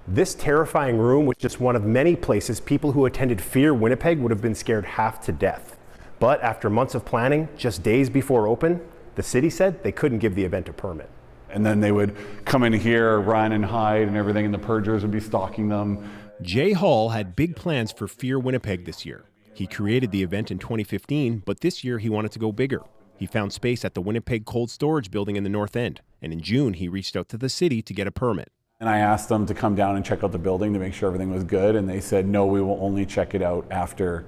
This terrifying room was just one of many places people who attended Fear Winnipeg would have been scared half to death. But after months of planning, just days before open, the city said they couldn't give the event a permit. And then they would come in here, run and hide and everything, and the purgers would be stalking them. Jay Hall had big plans for Fear Winnipeg this year. He created the event in 2015, but this year he wanted to go bigger. He found space at the Winnipeg Cold Storage building in the North End, and in June he reached out to the city to get a permit. And I asked them to come down and check out the building to make sure everything was good, and they said, no, we will only check it out after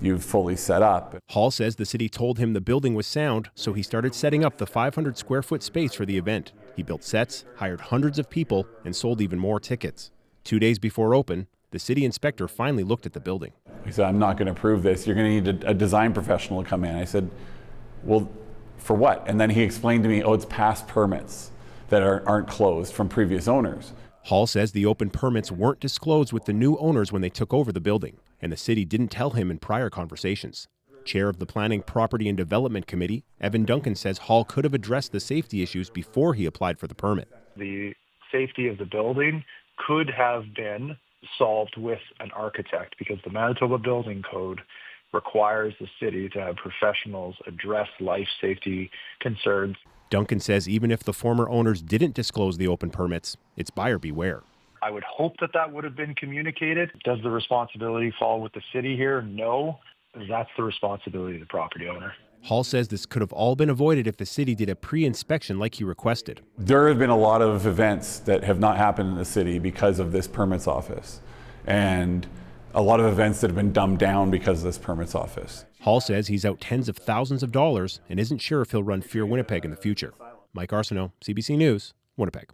you've fully set up. Hall says the city told him the building was sound, so he started setting up the 500 square foot space for the event. He built sets, hired hundreds of people, and sold even more tickets. 2 days before open, the city inspector finally looked at the building. He said, I'm not going to approve this. You're going to need a design professional to come in. I said, well, for what? And then he explained to me, oh, it's past permits that aren't closed from previous owners. Hall says the open permits weren't disclosed with the new owners when they took over the building, and the city didn't tell him in prior conversations. Chair of the Planning, Property and Development Committee, Evan Duncan, says Hall could have addressed the safety issues before he applied for the permit. The safety of the building could have been solved with an architect because the Manitoba Building Code requires the city to have professionals address life safety concerns. Duncan says even if the former owners didn't disclose the open permits, it's buyer beware. I would hope that that would have been communicated. Does the responsibility fall with the city here? No. That's the responsibility of the property owner. Hall says this could have all been avoided if the city did a pre-inspection like he requested. There have been a lot of events that have not happened in the city because of this permits office, and a lot of events that have been dumbed down because of this permits office. Hall says he's out tens of thousands of dollars and isn't sure if he'll run Fear Winnipeg in the future. Mike Arsenault, CBC News, Winnipeg.